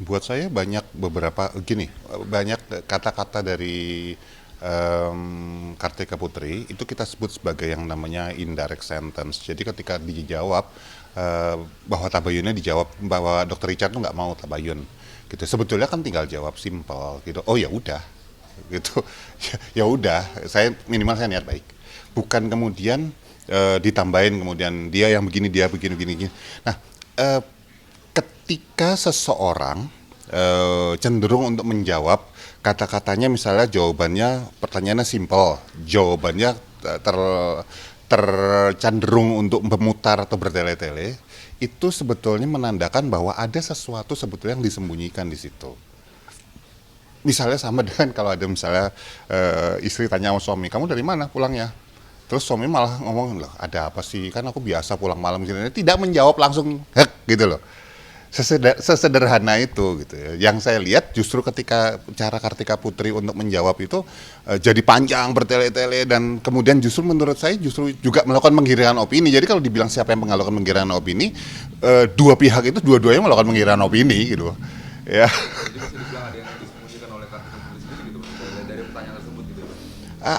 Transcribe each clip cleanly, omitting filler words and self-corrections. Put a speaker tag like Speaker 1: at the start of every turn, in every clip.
Speaker 1: Buat saya banyak kata-kata dari Kartika Putri itu kita sebut sebagai yang namanya indirect sentence. Jadi ketika dijawab bahwa tabayunnya dijawab bahwa Dokter Richard tuh nggak mau tabayun, gitu. Sebetulnya kan tinggal jawab simpel, gitu. Oh ya udah, gitu. Ya udah, minimal saya niat baik. Bukan kemudian ditambahin kemudian dia yang begini dia begini begini. Begini. Nah, eh, ketika seseorang cenderung untuk menjawab kata-katanya, misalnya jawabannya pertanyaannya simple, jawabannya tercenderung untuk memutar atau bertele-tele, itu sebetulnya menandakan bahwa ada sesuatu sebetulnya yang disembunyikan di situ. Misalnya sama dengan kalau ada misalnya istri tanya sama suami, kamu dari mana pulangnya? Terus suami malah ngomong, loh ada apa sih, kan aku biasa pulang malam gini. Tidak menjawab langsung hek gitu loh. Sesederhana itu gitu ya. Yang saya lihat justru ketika cara Kartika Putri untuk menjawab itu jadi panjang bertele-tele, dan kemudian justru menurut saya justru juga melakukan penggiringan opini. Jadi kalau dibilang siapa yang melakukan penggiringan opini, dua pihak itu dua-duanya melakukan penggiringan opini gitu ya.
Speaker 2: Jadi bisa dibilang ada yang disembunyikan oleh Kartika Putri sendiri gitu Mas, dari pertanyaan tersebut gitu Mas.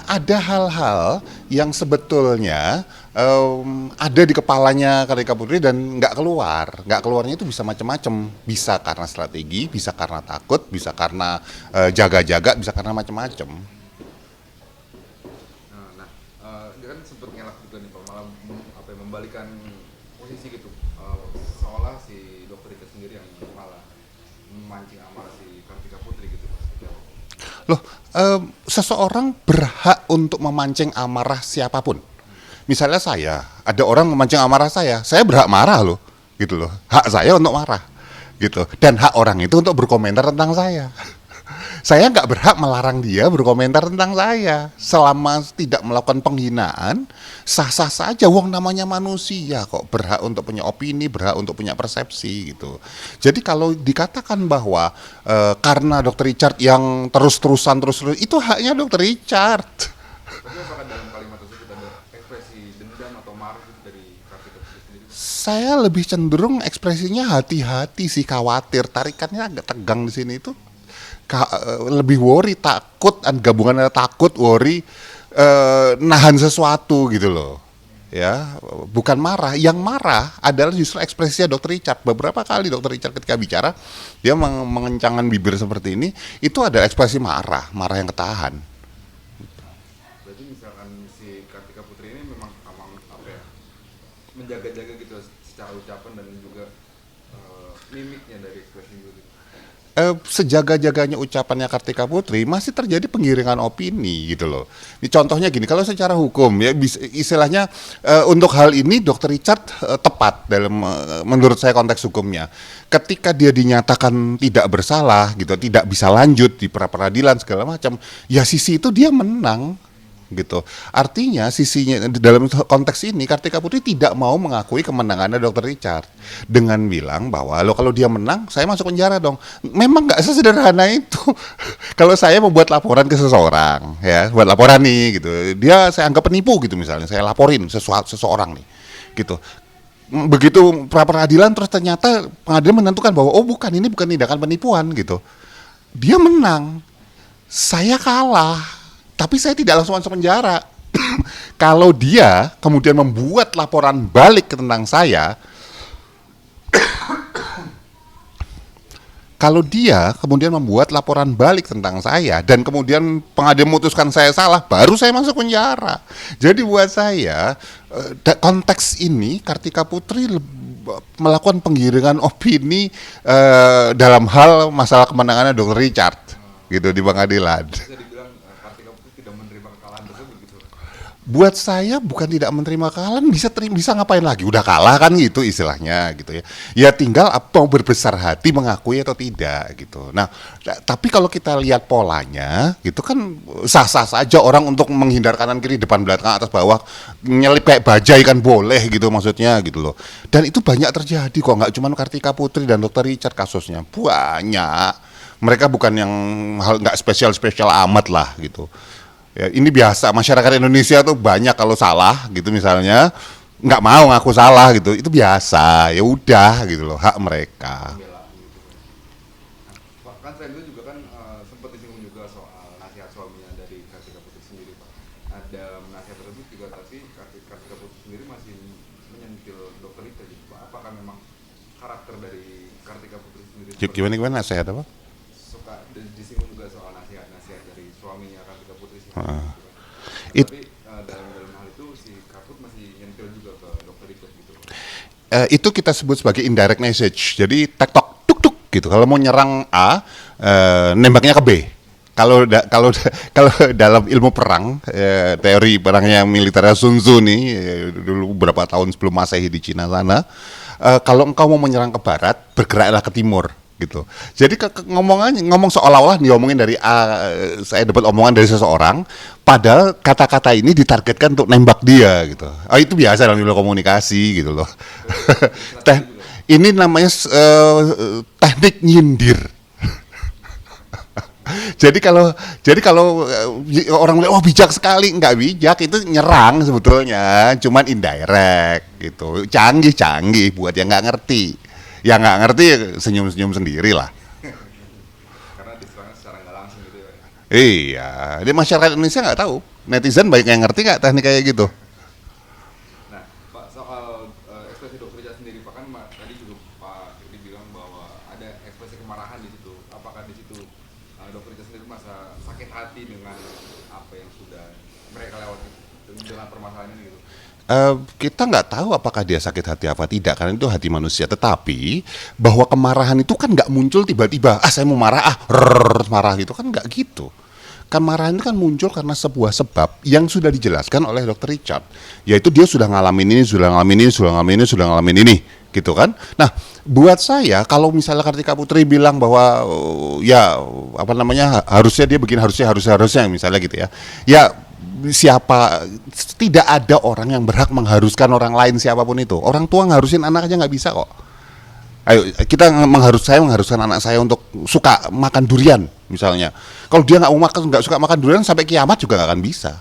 Speaker 1: Ada hal-hal yang sebetulnya ada di kepalanya Kartika Putri dan nggak keluar. Nggak keluarnya itu bisa macam-macam. Bisa karena strategi, bisa karena takut, bisa karena jaga-jaga, bisa karena macam-macam.
Speaker 2: Dia kan sempat ngelak juga nih Pak, malah apa ya, membalikan posisi gitu. Seolah si Dokter Richard sendiri yang malah memancing amarah si Kartika Putri gitu Mas.
Speaker 1: Loh, seseorang berhak untuk memancing amarah siapapun. Misalnya ada orang memancing amarah saya berhak marah loh, gitu loh. Hak saya untuk marah, gitu. Dan hak orang itu untuk berkomentar tentang saya. Saya nggak berhak melarang dia berkomentar tentang saya. Selama tidak melakukan penghinaan, sah-sah saja. Wong namanya manusia kok, berhak untuk punya opini, berhak untuk punya persepsi gitu. Jadi kalau dikatakan bahwa karena Dokter Richard yang terus-terusan, itu haknya Dokter Richard.
Speaker 2: Tapi apakah dalam kalimat tersebut ada ekspresi dendam atau marah gitu dari Kartika Putri sendiri?
Speaker 1: Saya lebih cenderung ekspresinya hati-hati sih, khawatir, tarikannya agak tegang di sini itu. Lebih worry, takut, gabungan takut, worry, nahan sesuatu gitu loh. Ya, bukan marah. Yang marah adalah justru ekspresinya Dokter Richard. Beberapa kali Dokter Richard ketika bicara, dia mengencangkan bibir seperti ini, itu ada ekspresi marah, marah yang ketahan.
Speaker 2: Berarti misalkan si Kartika Putri ini memang apa ya, menjaga-jaga gitu secara ucapan dan juga mimiknya dari ekspresi gitu.
Speaker 1: Sejaga-jaganya ucapannya Kartika Putri masih terjadi penggiringan opini gitu loh. Ini contohnya gini, kalau secara hukum ya istilahnya untuk hal ini Dokter Richard tepat dalam menurut saya konteks hukumnya. Ketika dia dinyatakan tidak bersalah gitu, tidak bisa lanjut di pra peradilan segala macam, ya sisi itu dia menang gitu. Artinya sisinya dalam konteks ini Kartika Putri tidak mau mengakui kemenangannya Dokter Richard dengan bilang bahwa lo kalau dia menang saya masuk penjara dong. Memang nggak sesederhana itu. Kalau saya membuat laporan ke seseorang ya, buat laporan nih gitu, dia saya anggap penipu gitu misalnya, saya laporin seseorang nih gitu. Begitu pra peradilan terus ternyata pengadilan menentukan bahwa oh bukan, ini bukan tindakan penipuan gitu, dia menang, saya kalah. Tapi saya tidak langsung masuk penjara. Kalau dia kemudian membuat laporan balik tentang saya, kalau dia kemudian membuat laporan balik tentang saya dan kemudian pengadilan memutuskan saya salah, baru saya masuk penjara. Jadi buat saya konteks ini Kartika Putri melakukan penggiringan opini dalam hal masalah kemenangannya Dokter Richard gitu di pengadilan.
Speaker 2: Bisa dibilang Kartika Putri tidak menerima kekalahan tersebut gitu.
Speaker 1: Buat saya bukan tidak menerima kekalahan, bisa ngapain lagi, udah kalah kan gitu istilahnya gitu ya. Ya tinggal mau berbesar hati mengakui atau tidak gitu. Nah, tapi kalau kita lihat polanya gitu kan sah-sah saja orang untuk menghindar kanan kiri depan belakang atas bawah, nyelip kayak bajai kan boleh gitu maksudnya gitu loh. Dan itu banyak terjadi kok, nggak cuma Kartika Putri dan Dokter Richard kasusnya, banyak. Mereka bukan yang hal nggak spesial amat lah gitu. Ya, ini biasa, masyarakat Indonesia tuh banyak kalau salah gitu misalnya nggak mau ngaku salah gitu, itu biasa, ya udah gitu loh, hak mereka.
Speaker 2: observasi Kartika Putri sendiri masih menyentil dokter Rita gitu Pak. Apakah memang karakter dari Kartika Putri sendiri
Speaker 1: Gimana sehat apa?
Speaker 2: suka disinggung juga soal nasihat-nasihat dari suaminya Kartika Putri sih.
Speaker 1: Ah.
Speaker 2: Gitu,
Speaker 1: It-
Speaker 2: tapi dalam hal itu si Kaput masih nyentil juga ke dokter Richard gitu.
Speaker 1: Itu kita sebut sebagai indirect message. Jadi tektok tuk tuk gitu. Kalau mau nyerang A, nembaknya ke B. Kalau dalam ilmu perang, teori perangnya militernya Sun Tzu nih, dulu beberapa tahun sebelum Masehi di Cina sana, kalau engkau mau menyerang ke barat, bergeraklah ke timur gitu. Jadi ngomong seolah-olah diomongin dari A, saya dapat omongan dari seseorang, padahal kata-kata ini ditargetkan untuk nembak dia gitu. Oh, itu biasa dalam ilmu komunikasi gitu loh. Ini namanya teknik nyindir. Jadi kalau orang bilang oh bijak sekali, nggak bijak, itu nyerang sebetulnya, cuman indirect gitu. Canggih buat yang nggak ngerti. Yang nggak ngerti ya senyum-senyum sendiri lah.
Speaker 2: Karena diserang secara nggak langsung gitu ya.
Speaker 1: Iya, di masyarakat Indonesia nggak tahu. Netizen banyak yang ngerti nggak teknik kayak gitu.
Speaker 2: Nah, Pak soal ekspresi dokter Richard sendiri, Pak kan tadi juga Pak Kirdi bilang bahwa ada ekspresi kemarahan di situ. Apakah di situ dokter Richard sendiri masa sakit hati dengan apa yang sudah mereka lewati dengan permasalahan ini gitu?
Speaker 1: Kita nggak tahu apakah dia sakit hati apa tidak, karena itu hati manusia. Tetapi bahwa kemarahan itu kan nggak muncul tiba-tiba. Saya mau marah, marah gitu kan nggak gitu. Kemarahan itu kan muncul karena sebuah sebab yang sudah dijelaskan oleh Dr. Richard, yaitu dia sudah ngalamin ini, gitu kan. Nah, buat saya kalau misalnya Kartika Putri bilang bahwa ya apa namanya harusnya dia begini, harusnya misalnya gitu ya. Ya siapa, tidak ada orang yang berhak mengharuskan orang lain siapapun itu. Orang tua ngarusin anak aja nggak bisa kok. Ayo kita saya mengharuskan anak saya untuk suka makan durian misalnya. Kalau dia nggak suka makan durian sampai kiamat juga nggak akan bisa.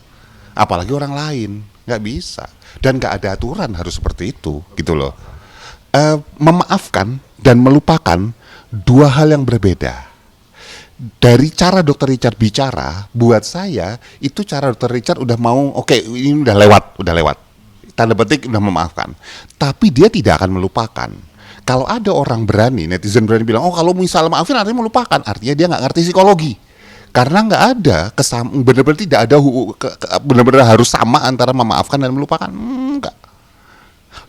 Speaker 1: Apalagi orang lain nggak bisa. Dan nggak ada aturan harus seperti itu gitu loh. Memaafkan dan melupakan dua hal yang berbeda. Dari cara Dr. Richard bicara, buat saya itu cara Dr. Richard udah mau oke, ini udah lewat. Tanda petik udah memaafkan. Tapi dia tidak akan melupakan. Kalau ada orang berani, netizen berani bilang, oh kalau misalnya maafin artinya melupakan, artinya dia nggak ngerti psikologi. Karena nggak ada benar-benar tidak ada benar-benar harus sama antara memaafkan dan melupakan. Enggak.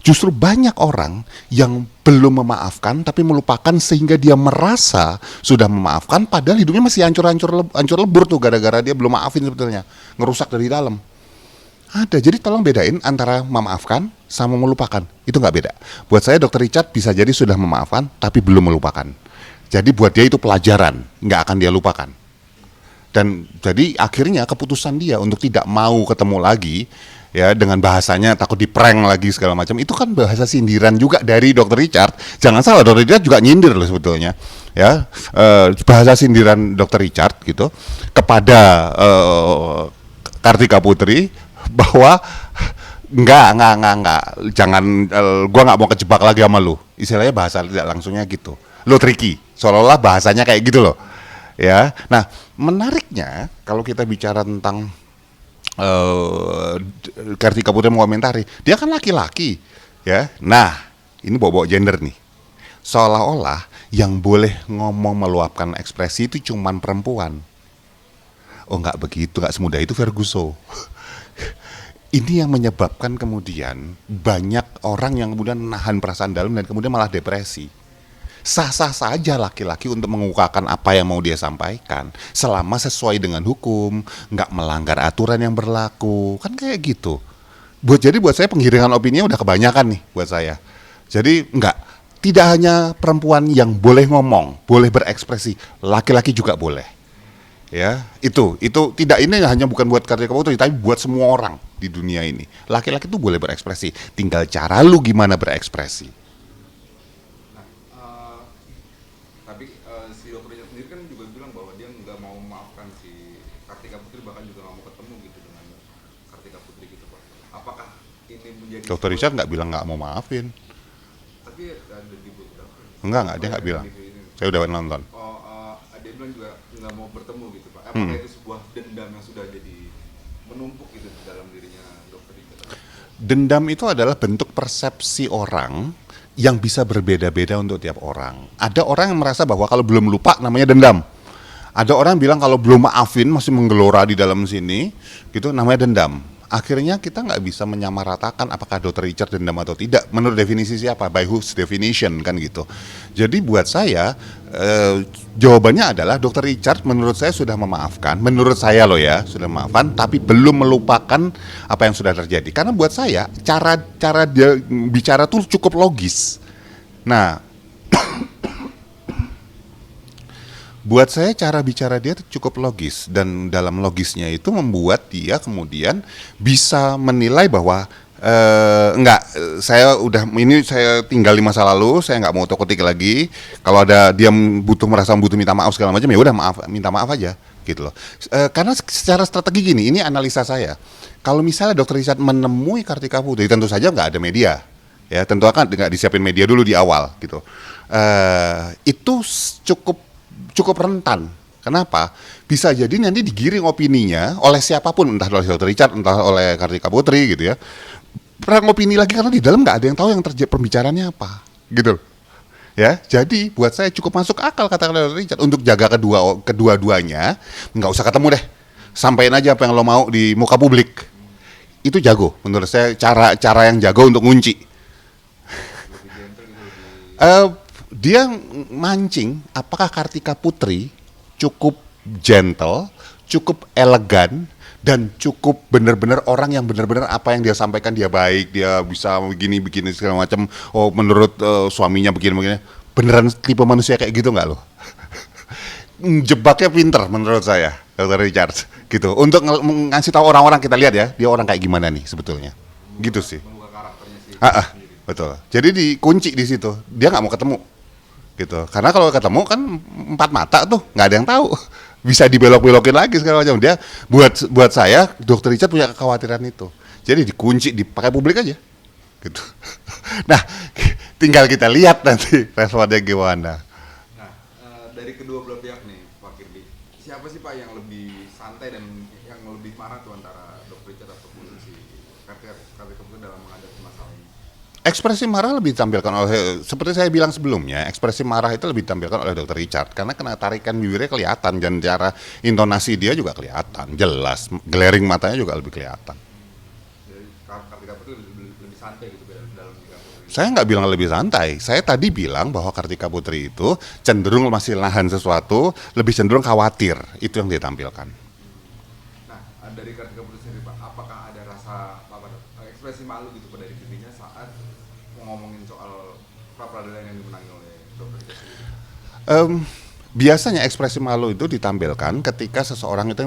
Speaker 1: Justru banyak orang yang belum memaafkan tapi melupakan sehingga dia merasa sudah memaafkan padahal hidupnya masih hancur lebur tuh gara-gara dia belum maafin sebetulnya, ngerusak dari dalam. Ada, jadi tolong bedain antara memaafkan sama melupakan, itu nggak beda. Buat saya Dr. Richard bisa jadi sudah memaafkan tapi belum melupakan. Jadi buat dia itu pelajaran, nggak akan dia lupakan. Dan jadi akhirnya keputusan dia untuk tidak mau ketemu lagi, ya dengan bahasanya takut diprank lagi segala macam, itu kan bahasa sindiran juga dari Dr. Richard. Jangan salah, Dr. Richard juga nyindir loh sebetulnya, ya bahasa sindiran Dr. Richard gitu kepada Kartika Putri bahwa enggak, jangan, gua nggak mau kejebak lagi sama lu. Istilahnya bahasa tidak langsungnya gitu. Lu tricky, seolah-olah bahasanya kayak gitu loh. Ya, nah menariknya kalau kita bicara tentang Kartika Putri mengomentari, dia kan laki-laki, ya. Nah, ini bawa-bawa gender nih. Seolah-olah yang boleh ngomong meluapkan ekspresi itu cuman perempuan. Oh nggak begitu, nggak semudah itu Ferguson. Ini yang menyebabkan kemudian banyak orang yang kemudian nahan perasaan dalam dan kemudian malah depresi. Sah-sah saja laki-laki untuk mengungkapkan apa yang mau dia sampaikan selama sesuai dengan hukum, nggak melanggar aturan yang berlaku, kan kayak gitu. Jadi buat saya penggiringan opini udah kebanyakan nih buat saya. Jadi tidak hanya perempuan yang boleh ngomong, boleh berekspresi, laki-laki juga boleh. Ya, itu tidak, ini hanya bukan buat Kartika Putri tapi buat semua orang di dunia ini. Laki-laki tuh boleh berekspresi, tinggal cara lu gimana berekspresi.
Speaker 2: Tapi si dokternya sendiri kan juga bilang bahwa dia nggak mau memaafkan si Kartika Putri, bahkan juga nggak mau ketemu gitu dengan Kartika Putri gitu Pak. Apakah ini menjadi
Speaker 1: Dr. Richard nggak bilang nggak mau maafin.
Speaker 2: Tapi ada di beberapa.
Speaker 1: Enggak, dia nggak bilang. Saya udah nonton.
Speaker 2: Dia bilang juga nggak mau bertemu gitu Pak. Apakah itu sebuah dendam yang sudah jadi menumpuk gitu dalam dirinya dokter Richard?
Speaker 1: Dendam itu adalah bentuk persepsi orang yang bisa berbeda-beda untuk tiap orang. Ada orang yang merasa bahwa kalau belum lupa namanya dendam. Ada orang yang bilang kalau belum maafin masih menggelora di dalam sini, gitu namanya dendam. Akhirnya kita nggak bisa menyamaratakan apakah Dr. Richard dendam atau tidak. Menurut definisi siapa? By whose definition kan gitu. Jadi buat saya jawabannya adalah Dr. Richard menurut saya sudah memaafkan. Menurut saya loh ya sudah memaafkan, tapi belum melupakan apa yang sudah terjadi. Karena buat saya cara dia bicara tuh cukup logis. Nah, buat saya cara bicara dia cukup logis, dan dalam logisnya itu membuat dia kemudian bisa menilai bahwa saya tinggal di masa lalu, saya nggak mau otak-atik lagi. Kalau ada dia merasa butuh minta maaf segala macam, ya udah minta maaf aja gitu loh. Karena secara strategi gini, ini analisa saya. Kalau misalnya Dr. Richard menemui Kartika Putri, tentu saja nggak ada media, ya tentu akan nggak disiapin media dulu di awal gitu. Itu cukup rentan. Kenapa? Bisa jadi nanti digiring opininya oleh siapapun, entah oleh Dr. Richard, entah oleh Kartika Putri gitu ya. Perang opini lagi karena di dalam nggak ada yang tahu yang terjadi pembicaraannya apa, gitu. Ya, jadi buat saya cukup masuk akal kata Dr. Richard untuk jaga kedua-duanya, nggak usah ketemu deh, sampaikan aja apa yang lo mau di muka publik. Itu jago, menurut saya cara yang jago untuk ngunci. Dia mancing apakah Kartika Putri cukup gentle, cukup elegan, dan cukup benar-benar orang yang benar-benar apa yang dia sampaikan dia baik, dia bisa begini segala macam. Oh menurut suaminya begini. Beneran tipe manusia kayak gitu nggak lo? Jebaknya pinter menurut saya, Dr. Richard gitu. Untuk ngasih tahu orang-orang, kita lihat ya, dia orang kayak gimana nih sebetulnya. Gitu sih.
Speaker 2: Membuka karakternya sih.
Speaker 1: Betul. Jadi dikunci di situ. Dia nggak mau ketemu. Gitu. Karena kalau ketemu kan empat mata tuh, nggak ada yang tahu. Bisa dibelok-belokin lagi segala macam. Dia buat saya, Dr. Richard punya kekhawatiran itu. Jadi dikunci, dipakai publik aja. Gitu. Nah, tinggal kita lihat nanti responnya gimana.
Speaker 2: Nah, dari kedua belah pihak nih, Pak Kirdi, siapa sih Pak yang lebih santai dan yang lebih marah tuh antara Dr. Richard ataupun si Kartika Putri dalam menghadapi masalah ini?
Speaker 1: Ekspresi marah lebih ditampilkan oleh, seperti saya bilang sebelumnya, ekspresi marah itu lebih ditampilkan oleh Dr. Richard karena kena tarikan bibirnya kelihatan dan cara intonasi dia juga kelihatan, jelas, glaring matanya juga lebih kelihatan.
Speaker 2: Jadi Kartika Putri lebih santai gitu dalam Kartika Putri.
Speaker 1: Saya nggak bilang lebih santai, saya tadi bilang bahwa Kartika Putri itu cenderung masih nahan sesuatu, lebih cenderung khawatir, itu yang dia tampilkan.
Speaker 2: Nah, dari Kartika Putri sendiri Pak, apakah ada rasa ekspresi malu gitu Pak dari dirinya saat ngomongin soal pra-peradilan yang dimenangi oleh Dr. Richard sendiri?
Speaker 1: Biasanya ekspresi malu itu ditampilkan ketika seseorang itu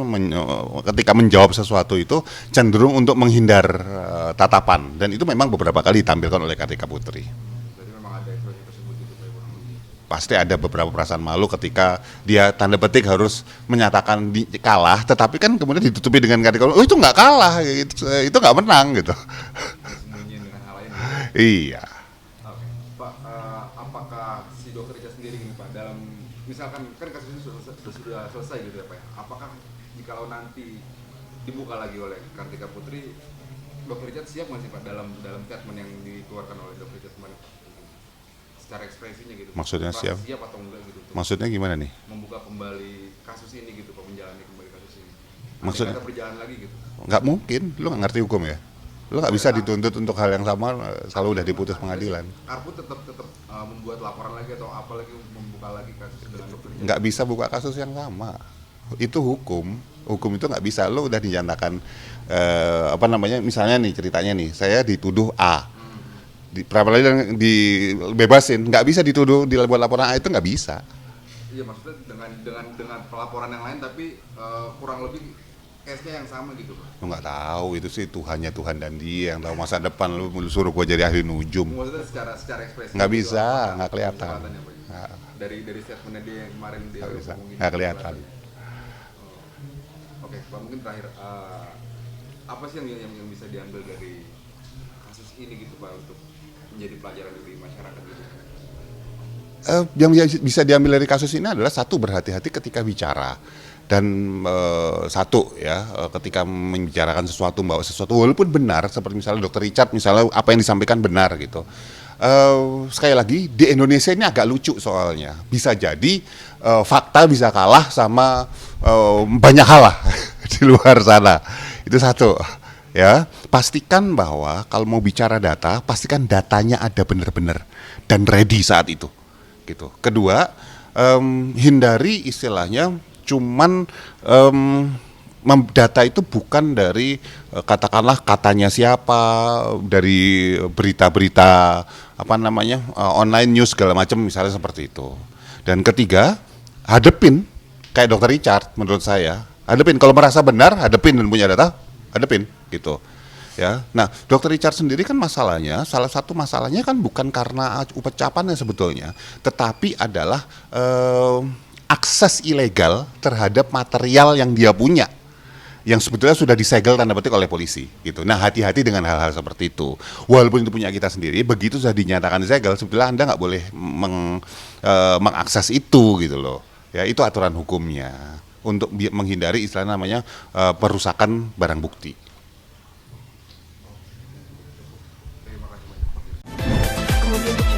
Speaker 1: ketika menjawab sesuatu itu cenderung untuk menghindar tatapan, dan itu memang beberapa kali ditampilkan oleh Kartika Putri.
Speaker 2: Jadi memang ada ekspresi tersebut gitu Pak kurang lebih.
Speaker 1: Pasti ada beberapa perasaan malu ketika dia tanda petik harus menyatakan kalah, tetapi kan kemudian ditutupi dengan Kartika, oh itu nggak kalah, itu nggak menang gitu.
Speaker 2: Sembunyiin dengan hal lain.
Speaker 1: Iya.
Speaker 2: Oke, Pak, apakah si Dr. Richard sendiri gini Pak, dalam misalkan kan kasus ini sudah selesai gitu ya Pak ya, apakah jikalau nanti dibuka lagi oleh Kartika Putri, Dr. Richard siap nggak sih Pak dalam statement yang dikeluarkan oleh Dr. Richard kemarin, secara ekspresinya gitu?
Speaker 1: Maksudnya siap?
Speaker 2: Siap atau enggak gitu?
Speaker 1: Maksudnya gimana nih?
Speaker 2: Membuka kembali kasus ini gitu Pak, menjalani kembali kasus ini.
Speaker 1: Maksudnya?
Speaker 2: Kita berjalan lagi gitu.
Speaker 1: Nggak mungkin, lu nggak ngerti hukum ya? Lu nggak bisa dituntut untuk hal yang sama, selalu udah diputus pengadilan.
Speaker 2: Karpu tetap membuat laporan lagi atau apa lagi, membuka lagi kasus dengan Dr. Richard?
Speaker 1: Nggak bisa buka kasus yang sama. Itu hukum itu nggak bisa. Lu udah dinyatakan misalnya nih ceritanya nih, saya dituduh A, di pra-peradilan dibebasin, nggak bisa dituduh buat laporan A, itu nggak bisa.
Speaker 2: Iya, maksudnya dengan pelaporan yang lain tapi kurang lebih case-nya yang sama gitu Pak.
Speaker 1: Lu nggak tahu, itu sih Tuhannya Tuhan dan dia yang tahu masa depan. Lu suruh gua jadi ahli nujum,
Speaker 2: Maksudnya secara ekspresi
Speaker 1: nggak
Speaker 2: gitu,
Speaker 1: bisa,
Speaker 2: apakah
Speaker 1: nggak kelihatan.
Speaker 2: kelihatannya, Pak?
Speaker 1: Nggak.
Speaker 2: Dari statementnya dia yang kemarin dia
Speaker 1: Nggak bisa,
Speaker 2: ngomongin
Speaker 1: nggak kelihatan.
Speaker 2: Oke, Pak, mungkin terakhir apa sih yang bisa diambil dari kasus ini gitu Pak untuk menjadi pelajaran bagi masyarakat gitu?
Speaker 1: Yang bisa diambil dari kasus ini adalah satu, berhati-hati ketika bicara. Dan satu ya, ketika membicarakan sesuatu, membawa sesuatu walaupun benar, seperti misalnya Dokter Richard, misalnya apa yang disampaikan benar gitu. Sekali lagi di Indonesia ini agak lucu soalnya, bisa jadi fakta bisa kalah sama banyak hal lah di luar sana. Itu satu ya. Pastikan bahwa kalau mau bicara data, pastikan datanya ada benar-benar dan ready saat itu gitu. Kedua, hindari istilahnya cuman data itu bukan dari katakanlah katanya siapa, dari berita-berita apa namanya online news segala macam misalnya seperti itu. Dan ketiga, hadepin kayak Dokter Richard menurut saya, hadepin kalau merasa benar, hadepin dan punya data, hadepin gitu. Ya, nah Dokter Richard sendiri kan masalahnya, salah satu masalahnya kan bukan karena ucapannya sebetulnya, tetapi adalah akses ilegal terhadap material yang dia punya, yang sebetulnya sudah disegel tanda petik oleh polisi gitu. Nah hati-hati dengan hal-hal seperti itu. Walaupun itu punya kita sendiri, begitu sudah dinyatakan disegel, sebetulnya Anda nggak boleh mengakses itu gitu loh. Ya itu aturan hukumnya untuk menghindari istilah namanya perusakan barang bukti.
Speaker 2: Terima kasih banyak.
Speaker 3: Kemudian